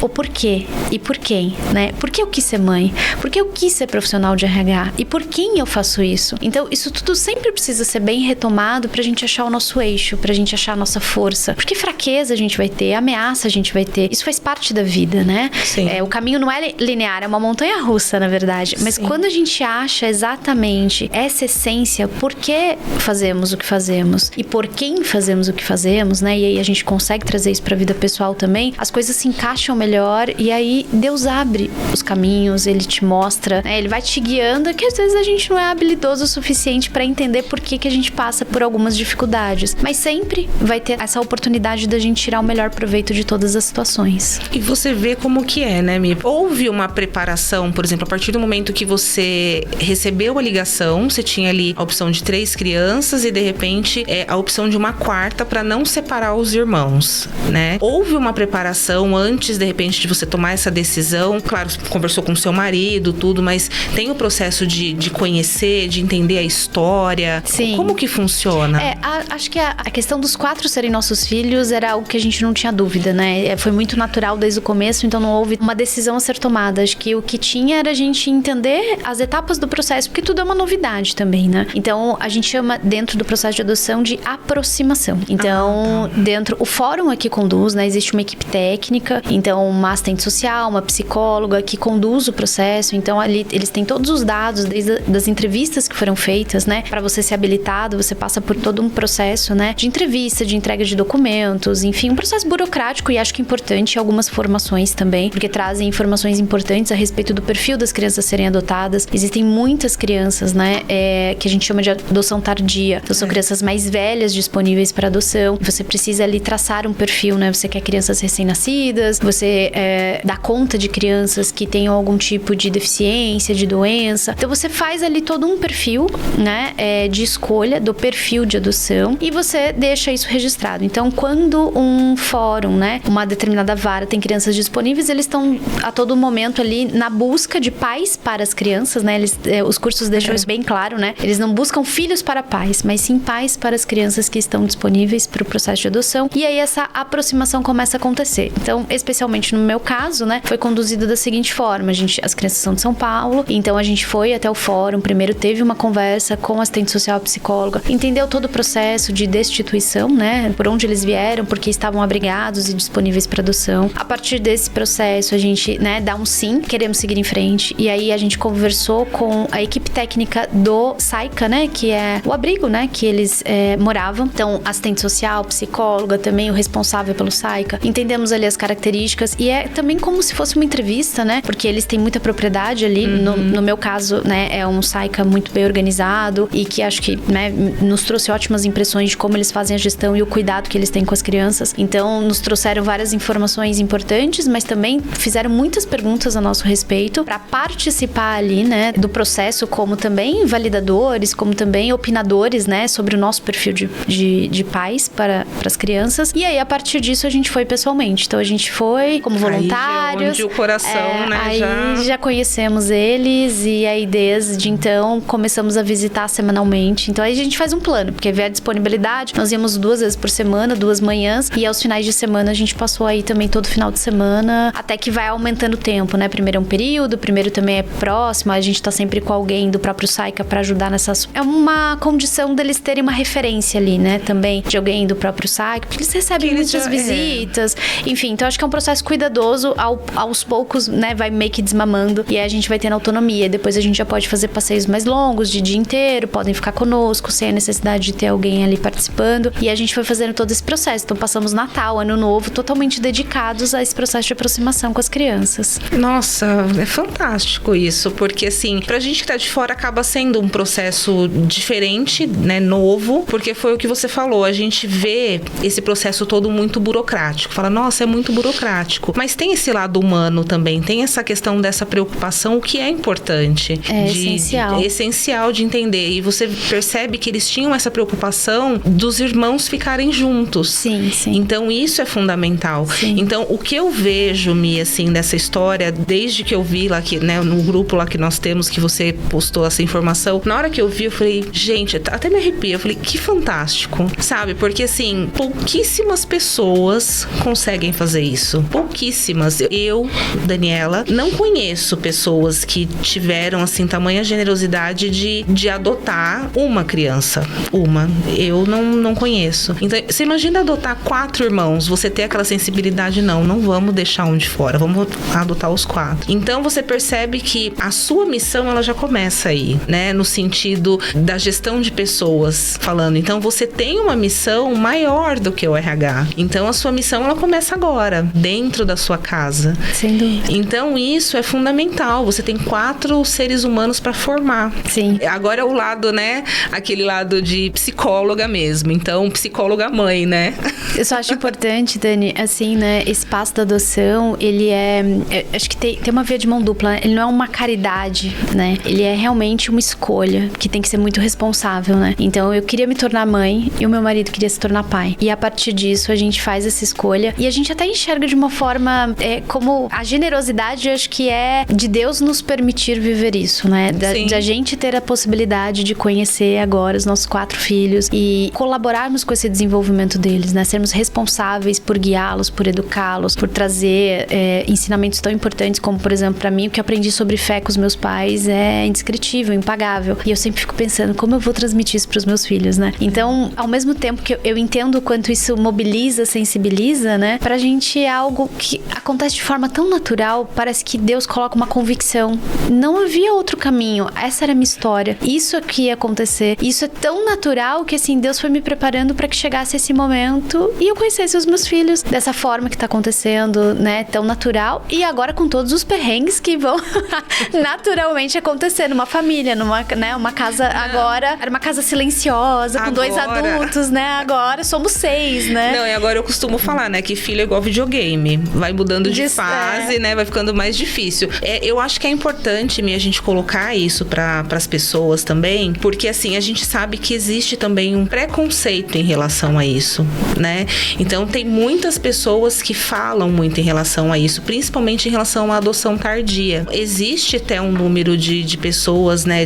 o porquê e por quem, né? Por que eu quis ser mãe? Por que eu quis ser profissional de RH? E por quem eu faço isso? Então isso tudo sempre precisa ser bem retomado pra gente achar o nosso eixo, pra gente achar a nossa força. Porque fraqueza a gente vai ter, ameaça a gente vai ter. Isso faz parte da vida, né? Sim. O caminho não é linear, é uma montanha russa, na verdade. Mas quando a gente acha exatamente essa essência, por que fazemos o que fazemos e por quem fazemos o que fazemos, né? E aí a gente consegue trazer isso pra vida pessoal também, as coisas se encaixam melhor e aí Deus abre os caminhos, Ele te mostra, né? Ele vai te guiando, que às vezes a gente não é habilidoso o suficiente pra entender por que a gente passa por algumas dificuldades. Mas sempre vai ter essa oportunidade da gente tirar o melhor proveito de todas as situações. E você vê como que é, né, Mi? Houve uma preparação, por exemplo, a partir do momento que você recebeu a ligação, você tinha ali a opção de 3 crianças e de repente a opção de uma 4ª para não separar os irmãos, né? Houve uma preparação antes, de repente, de você tomar essa decisão? Claro, conversou com seu marido, tudo, mas tem o processo de conhecer, de entender a história? Sim. Como que funciona? Acho que a questão dos 4 serem nossos filhos era algo que a gente não tinha dúvida, né? Foi muito natural desde o começo, então não houve uma decisão a ser tomada. Acho que o que tinha era a gente entender as etapas do processo, porque tudo é uma novidade também, né? Então, a gente chama dentro do processo de adoção de aproximação. Então, dentro, o fórum aqui conduz, né? Existe uma equipe técnica, então uma assistente social, uma psicóloga que conduz o processo. Então, ali eles têm todos os dados desde das entrevistas que foram feitas, né? Para você ser habilitado, você passa por todo um processo, né? De entrevista, de entrega de documentos, enfim, um processo burocrático, e acho que importante algumas formações também, porque trazem informações importantes a respeito do perfil das crianças serem adotadas. Existem muitas crianças, né, que a gente chama de adoção tardia. Então, são crianças mais velhas disponíveis para adoção. Você precisa ali traçar um perfil, né? Você quer crianças recém-nascidas, você dá conta de crianças que tenham algum tipo de deficiência, de doença. Então, você faz ali todo um perfil, né, de escolha do perfil de adoção, e você deixa isso registrado. Então, quando um fórum, né, uma determinada vara tem crianças disponíveis, eles estão a todo momento ali na busca de pais para as crianças, né? Os cursos deixam isso bem claro, né? Eles não buscam filhos para pais, mas sim pais para as crianças que estão disponíveis para o processo de adoção. E aí essa aproximação começa a acontecer. Então, especialmente no meu caso, né, foi conduzido da seguinte forma: as crianças são de São Paulo, então a gente foi até o fórum, primeiro teve uma conversa com assistente social, psicóloga, entendeu todo o processo de destituição, né, por onde eles vieram, porque estavam abrigados e disponíveis para adoção. A partir desse processo, a gente, né, dá um sim, queremos seguir em frente, e aí a gente conversou com a equipe técnica do SAICA, né, que é o abrigo, né, que eles moravam. Então, assistente social, psicóloga, também o responsável pelo SAICA. Entendemos ali as características, e é também como se fosse uma entrevista, né, porque eles têm muita propriedade ali. No meu caso, né, é um SAICA muito bem organizado e que acho que, né, nos trouxe ótimas impressões de como eles fazem a gestão e o cuidado que eles têm com as crianças. Então, nos trouxeram várias informações importantes, mas também fizeram muitas perguntas a nosso respeito para participar ali, né, do processo, como também validadores, como também opinadores, né, sobre o nosso perfil de pais para as crianças. E aí, a partir disso, a gente foi pessoalmente. Então, a gente foi como voluntários. Aí, onde o coração, né, aí já conhecemos eles, e aí desde então começamos a visitar semanalmente. Então aí a gente faz um plano, porque vê a disponibilidade, nós íamos 2 vezes por semana, 2 manhãs, e aos finais de semana a gente passou aí também todo final de semana, até que vai aumentando o tempo, né? Primeiro é um período, primeiro também é próximo, a gente tá sempre com alguém do próprio SAICA pra ajudar nessas... É uma condição deles terem uma referência ali, né? Também de alguém do próprio SAICA, porque eles recebem muitas visitas, enfim, então acho que é um processo cuidadoso, aos poucos, né? Vai meio que desmamando, e aí a gente vai tendo autonomia. Depois a gente já pode fazer passeios mais longos, de dia inteiro, podem ficar conosco, sem a necessidade de ter alguém ali participando. E a gente foi fazendo todo esse processo. Então passamos Natal, Ano Novo, totalmente dedicados a esse processo de aproximação com as crianças. Nossa, é fantástico isso, porque assim, pra gente que tá de fora acaba sendo um processo diferente, né, novo, porque foi o que você falou, a gente vê esse processo todo muito burocrático, fala, nossa, é muito burocrático, mas tem esse lado humano também, tem essa questão dessa preocupação, o que é importante. Essencial. É essencial de entender, e você percebe que eles tinham essa preocupação dos irmãos ficarem juntos. Sim, sim. Então isso é fundamental. Sim. Então o que eu vejo, Mi, assim, dessa história, desde que eu vi lá, que, né, no grupo lá que nós temos, que você postou essa informação, na hora que eu vi, eu falei, gente, até me arrepio, eu falei, que fantástico, sabe? Porque assim, pouquíssimas pessoas conseguem fazer isso. Pouquíssimas. Eu, Daniela, não conheço pessoas que tiveram, assim, tamanha generosidade de adotar uma criança. Eu não conheço. Então, você imagina adotar 4 irmãos, você ter aquela sensibilidade, não vamos deixar um de fora, vamos adotar os 4. Então, você percebe que a sua missão, ela já começa aí, né? No sentido da gestão de pessoas, falando. Então, você tem uma missão maior do que o RH. Então, a sua missão, ela começa agora, dentro da sua casa. Sem dúvida. Então, isso é fundamental. Você tem 4 seres humanos para formar. Sim. Agora é o lado, né? Aquele lado de psicóloga mesmo. Então, psicóloga mãe, né? Eu só acho importante, Dani, assim, né? Esse passo da adoção, ele acho que tem uma via de mão dupla, né? Ele não é uma caridade, né? Ele é realmente uma escolha que tem que ser muito responsável, né? Então, eu queria me tornar mãe e o meu marido queria se tornar pai. E a partir disso, a gente faz essa escolha e a gente até enxerga de uma forma como a generosidade, eu acho que é de Deus nos permitir viver isso, né? Da gente ter a possibilidade de conhecer agora os nossos 4 filhos e colaborarmos com esse desenvolvimento deles, né? Sermos responsáveis por guiá-los, por educá-los, por trazer ensinamentos tão importantes como, por exemplo, pra mim, o que eu aprendi sobre fé com os meus pais é indescritível, impagável. E eu sempre fico pensando, como eu vou transmitir isso pros meus filhos, né? Então, ao mesmo tempo que eu entendo o quanto isso mobiliza, sensibiliza, né? Pra gente é algo que acontece de forma tão natural, parece que Deus coloca uma convicção. Não havia outro caminho, essa era a minha história. Isso aqui ia acontecer. Isso é tão natural que, assim, Deus foi me preparando pra que chegasse esse momento e eu conhecesse os meus filhos dessa forma que tá acontecendo, né, tão natural, e agora com todos os perrengues que vão naturalmente acontecer numa família, numa, né, uma casa agora, era uma casa silenciosa, com 2 adultos, né, agora somos 6, né? Não, e agora eu costumo falar, né, que filho é igual videogame, vai mudando de fase, né, vai ficando mais difícil. Eu acho que é importante, a gente colocar isso para as pessoas também, porque assim, a gente sabe que existe também um preconceito em relação a isso, né? Então tem muitas pessoas que falam muito em relação a isso, principalmente em relação à adoção tardia. Existe até um número de pessoas, né,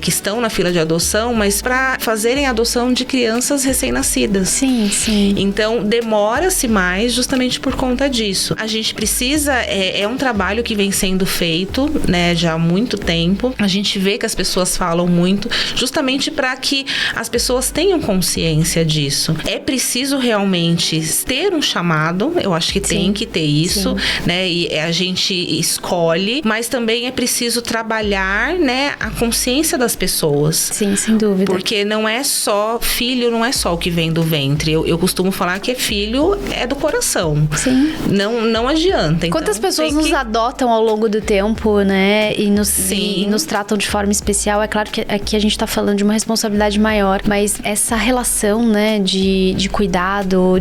que estão na fila de adoção, mas para fazerem adoção de crianças recém-nascidas. Sim, sim. Então demora-se mais justamente por conta disso. A gente precisa, é um trabalho que vem sendo feito, né, já há muito tempo. A gente vê que as pessoas falam muito, justamente para que as pessoas tenham consciência disso. É preciso realmente ter um chamado, eu acho que tem que ter isso, né, e a gente escolhe, mas também é preciso trabalhar, né, a consciência das pessoas. Sim, sem dúvida. Porque não é só, filho não é só o que vem do ventre. Eu costumo falar que filho é do coração. Sim. Não adianta. Quantas pessoas nos adotam ao longo do tempo, né? E nos tratam de forma especial. É claro que aqui a gente tá falando de uma responsabilidade maior, mas essa relação, né, de cuidado,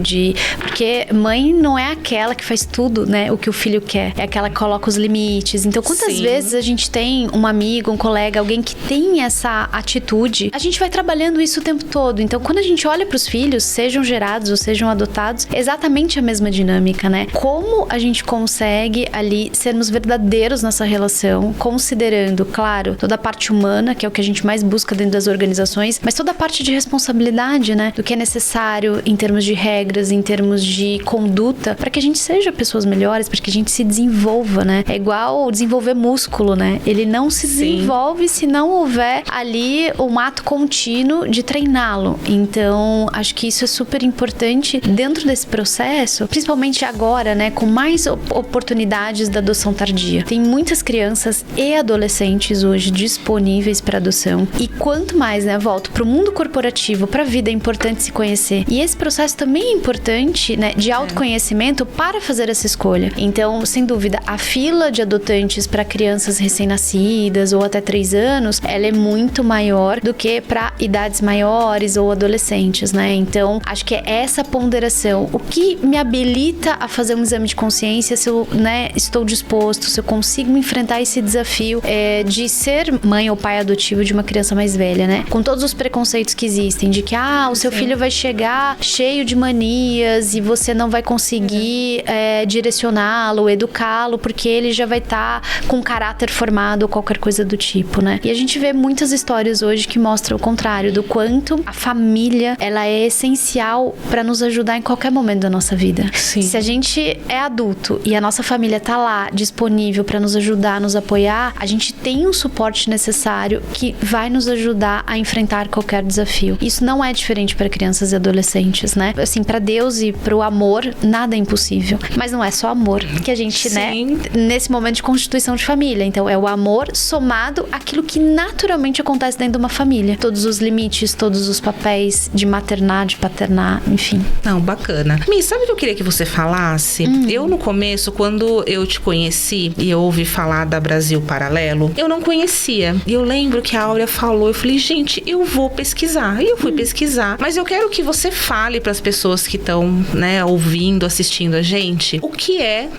porque mãe não é aquela que faz tudo, né, o que o filho quer. É aquela que coloca os limites. Então, quantas vezes a gente tem um amigo, um colega, alguém que tem essa atitude, a gente vai trabalhando isso o tempo todo. Então, quando a gente olha pros filhos, sejam gerados ou sejam adotados, é exatamente a mesma dinâmica, né? Como a gente consegue ali sermos verdadeiros nessa relação, considerando, claro, toda a parte humana, que é o que a gente mais busca dentro das organizações, mas toda a parte de responsabilidade, né? Do que é necessário em termos de regras, em termos de conduta, para que a gente seja pessoas melhores, para que a gente se desenvolva, né? É igual desenvolver músculo, né? Ele não se desenvolve se não houver ali um ato contínuo de treiná-lo. Então, acho que isso é super importante dentro desse processo, principalmente agora, né, com mais oportunidades da adoção tardia. Tem muitas crianças e adolescentes hoje disponíveis para adoção. E quanto mais, né, volto para o mundo corporativo, para a vida, é importante se conhecer. E esse processo também é importante, né, de autoconhecimento para fazer essa escolha. Então, sem dúvida, a fila de adotantes para crianças recém-nascidas ou até 3 anos, ela é muito maior do que para idades maiores ou adolescentes, né? Então, acho que é essa ponderação. O que me habilita a fazer um exame de consciência, se eu, né, estou disposto, se eu consigo enfrentar esse desafio de ser mãe ou pai adotivo de uma criança mais velha, né? Com todos os preconceitos que existem, de que, o seu filho vai chegar cheio de manias e você não vai conseguir direcioná-lo, educá-lo, porque ele já vai estar com caráter formado ou qualquer coisa do tipo, né? E a gente vê muitas histórias hoje que mostram o contrário, do quanto a família, ela é essencial para nos ajudar em qualquer momento da nossa vida. Sim. Se a gente é adulto e a nossa família tá lá disponível para nos ajudar, nos apoiar, a gente tem o suporte necessário que vai nos ajudar a enfrentar qualquer desafio. Isso não é diferente para crianças e adolescentes, né? Assim, para Deus e pro amor, nada é impossível. Mas não é só amor que a gente, né, nesse momento de constituição de família. Então, é o amor somado àquilo que naturalmente acontece dentro de uma família. Todos os limites, todos os papéis de maternar, de paternar, enfim. Não, bacana. Mi, sabe o que eu queria que você falasse? Eu, no começo, quando eu te conheci e eu ouvi falar da Brasil Paralelo, eu não conhecia. E eu lembro que a Áurea falou, eu falei, gente, eu vou pesquisar. E eu fui pesquisar. Mas eu quero que você fale para as pessoas que estão, né, ouvindo, assistindo a gente, o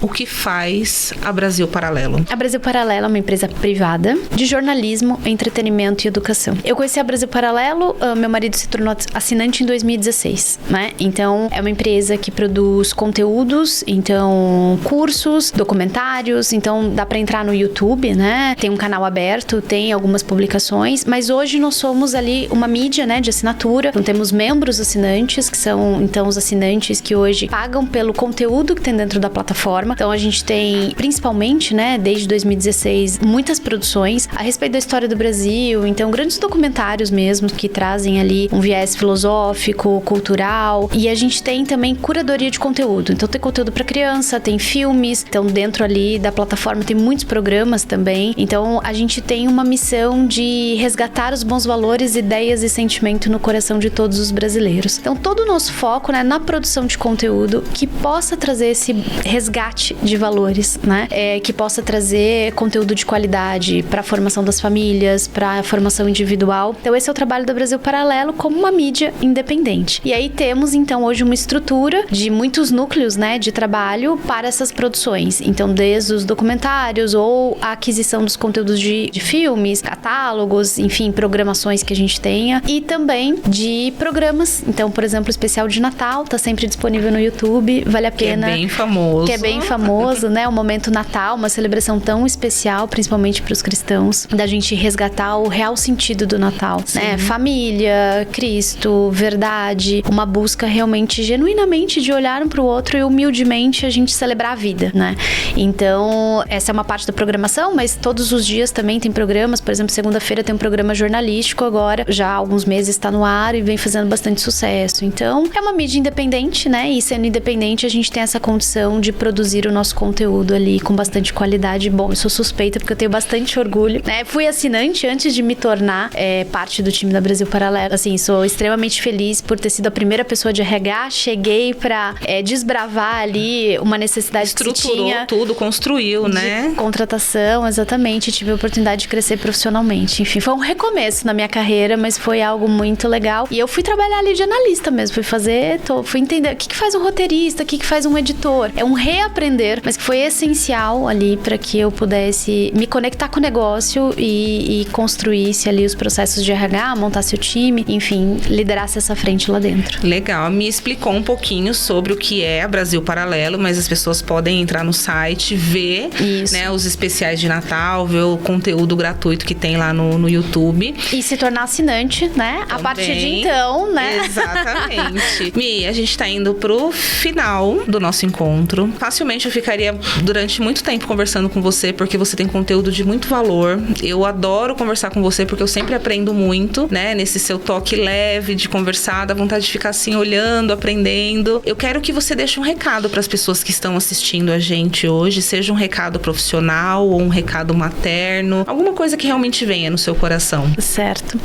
que faz a Brasil Paralelo. A Brasil Paralelo é uma empresa privada de jornalismo, entretenimento e educação. Eu conheci a Brasil Paralelo, meu marido se tornou assinante em 2016, né? Então, é uma empresa que produz conteúdos, então, cursos, documentários, então dá pra entrar no YouTube, né? Tem um canal aberto, tem algumas publicações, mas hoje nós somos ali uma mídia, né, de assinatura. Então, temos membros assinantes, que são, então, os assinantes que hoje pagam pelo conteúdo que tem dentro da plataforma. Então, a gente tem, principalmente, né, desde 2016, muitas produções a respeito da história do Brasil, então, grandes documentários mesmo, que trazem ali um viés filosófico, cultural, e a gente tem também curadoria de conteúdo. Então, tem conteúdo para criança, tem filmes, então, dentro ali da plataforma tem muitos programas também. Então, a gente tem uma missão de resgatar os bons valores, ideias e sentimento no coração de todos os brasileiros. brasileiros. Então, todo o nosso foco, né, na produção de conteúdo que possa trazer esse resgate de valores, né? Que possa trazer conteúdo de qualidade para a formação das famílias, para a formação individual. Então, esse é o trabalho do Brasil Paralelo como uma mídia independente. E aí temos, então, hoje uma estrutura de muitos núcleos, né, de trabalho para essas produções. Então, desde os documentários ou a aquisição dos conteúdos de filmes, catálogos, enfim, programações que a gente tenha. E também de programas. Então, por exemplo, o especial de Natal tá sempre disponível no YouTube. Vale a pena. Que é bem famoso. Que é bem famoso, né? O momento Natal, uma celebração tão especial, principalmente para os cristãos, da gente resgatar o real sentido do Natal, né? Família, Cristo, verdade, uma busca realmente, genuinamente de olhar um pro outro e humildemente a gente celebrar a vida, né? Então, essa é uma parte da programação, mas todos os dias também tem programas. Por exemplo, segunda-feira tem um programa jornalístico agora, já há alguns meses está no ar e vem fazendo bastante sucesso. Então, é uma mídia independente, né? E sendo independente, a gente tem essa condição de produzir o nosso conteúdo ali com bastante qualidade. Bom, eu sou suspeita porque eu tenho bastante orgulho, né? Fui assinante antes de me tornar parte do time da Brasil Paralelo. Assim, sou extremamente feliz por ter sido a primeira pessoa de RH. Cheguei pra desbravar ali uma necessidade que se tinha. Tudo, construiu, né? Contratação, exatamente. Tive a oportunidade de crescer profissionalmente. Enfim, foi um recomeço na minha carreira, mas foi algo muito legal. E eu fui trabalhar ali de analista mesmo. Fui entender o que faz um roteirista, o que faz um editor. É um reaprender, mas que foi essencial ali para que eu pudesse me conectar com o negócio e construísse ali os processos de RH, montasse o time, enfim, liderasse essa frente lá dentro. Legal. Me explicou um pouquinho sobre o que é Brasil Paralelo, mas as pessoas podem entrar no site, ver, né, os especiais de Natal, ver o conteúdo gratuito que tem lá no YouTube. E se tornar assinante, né? Também. A partir de então, né? Exatamente. Mi, a gente tá indo pro final do nosso encontro. Facilmente eu ficaria durante muito tempo conversando com você, porque você tem conteúdo de muito valor. Eu adoro conversar com você, porque eu sempre aprendo muito, né? Nesse seu toque leve de conversar, dá vontade de ficar assim, olhando, aprendendo. Eu quero que você deixe um recado para as pessoas que estão assistindo a gente hoje, seja um recado profissional ou um recado materno, alguma coisa que realmente venha no seu coração. Certo.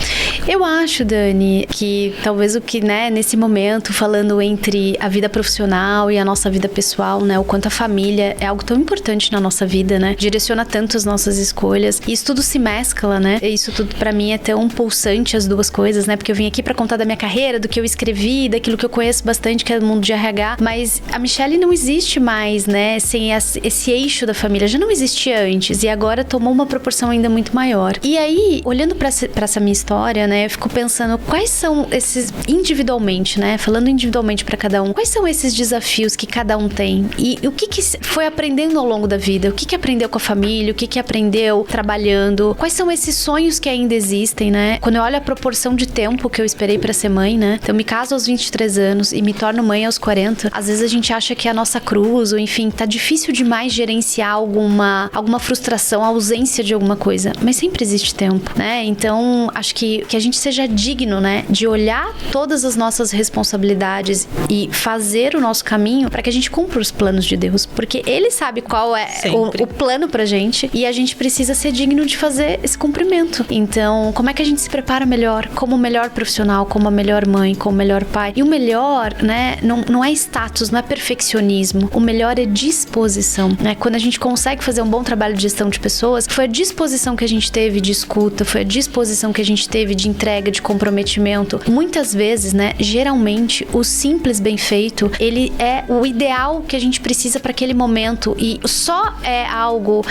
Eu acho, Dani, que talvez o que, né, nesse momento, falando entre a vida profissional e a nossa vida pessoal, né, o quanto a família é algo tão importante na nossa vida, né, direciona tanto as nossas escolhas, e isso tudo se mescla, né, e isso tudo pra mim é tão pulsante, as duas coisas, né, porque eu vim aqui pra contar da minha carreira, do que eu escrevi, daquilo que eu conheço bastante, que é o mundo de RH, mas a Michelle não existe mais, né, sem esse eixo da família, já não existia antes, e agora tomou uma proporção ainda muito maior. E aí, olhando pra essa minha história, né, eu fico pensando quais são esses, individualmente, né, falando individualmente pra cada um, quais são esses desafios que cada um tem, e o que foi aprendendo ao longo da vida, o que aprendeu com a família, o que aprendeu trabalhando, quais são esses sonhos que ainda existem, né, quando eu olho a proporção de tempo que eu esperei pra ser mãe, né, então eu me caso aos 23 anos e me torno mãe aos 40, às vezes a gente acha que é a nossa cruz, ou enfim, tá difícil demais gerenciar alguma frustração, a ausência de alguma coisa, mas sempre existe tempo, né, então acho que a gente seja digno, né, de olhar todas as nossas responsabilidades e fazer o nosso caminho para que a gente cumpra os planos de Deus, porque Ele sabe qual é o plano pra gente, e a gente precisa ser digno de fazer esse cumprimento. Então, como é que a gente se prepara melhor, como o melhor profissional, como a melhor mãe, como o melhor pai? E o melhor, né, não é status, não é perfeccionismo, o melhor é disposição, né? Quando a gente consegue fazer um bom trabalho de gestão de pessoas, foi a disposição que a gente teve de escuta, foi a disposição que a gente teve de entrega, de comprometimento. Muitas vezes, né, geralmente, o simples bem feito, ele é o ideal que a gente precisa para aquele momento, e só é algo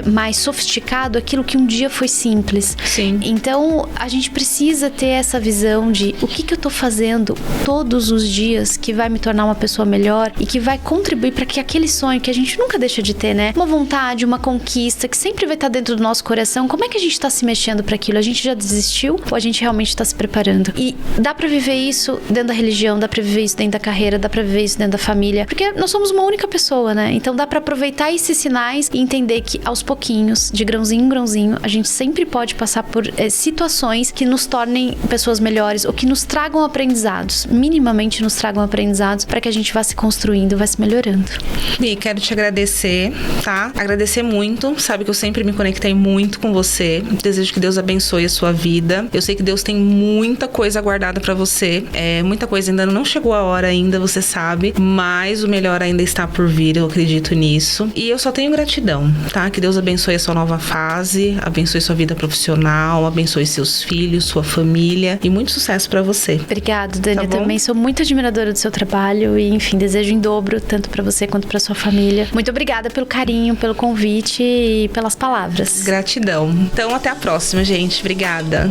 mais sofisticado aquilo que um dia foi simples. Sim. Então, a gente precisa ter essa visão de o que eu tô fazendo todos os dias que vai me tornar uma pessoa melhor e que vai contribuir para que aquele sonho que a gente nunca deixa de ter, né? Uma vontade, uma conquista que sempre vai estar dentro do nosso coração. Como é que a gente tá se mexendo para aquilo? A gente já desistiu ou a gente realmente tá se preparando? E dá pra viver isso dentro da religião, dá pra viver isso dentro da carreira, dá pra viver isso dentro da família, porque nós somos uma única pessoa, né? Então dá pra aproveitar esses sinais e entender que aos pouquinhos, de grãozinho em grãozinho, a gente sempre pode passar por situações que nos tornem pessoas melhores ou que nos tragam aprendizados, minimamente nos tragam aprendizados, para que a gente vá se construindo, vá se melhorando. Mi, quero te agradecer, tá? Agradecer muito, sabe que eu sempre me conectei muito com você, desejo que Deus abençoe a sua vida, eu sei que Deus tem muita coisa guardada pra você, você. Muita coisa ainda não chegou a hora ainda, você sabe, mas o melhor ainda está por vir, eu acredito nisso. E eu só tenho gratidão, tá? Que Deus abençoe a sua nova fase, abençoe sua vida profissional, abençoe seus filhos, sua família e muito sucesso pra você. Obrigada, Dani. Tá Eu bom? também sou muito admiradora do seu trabalho e, enfim, desejo em dobro, tanto pra você quanto pra sua família. Muito obrigada pelo carinho, pelo convite e pelas palavras. Gratidão. Então, até a próxima, gente. Obrigada.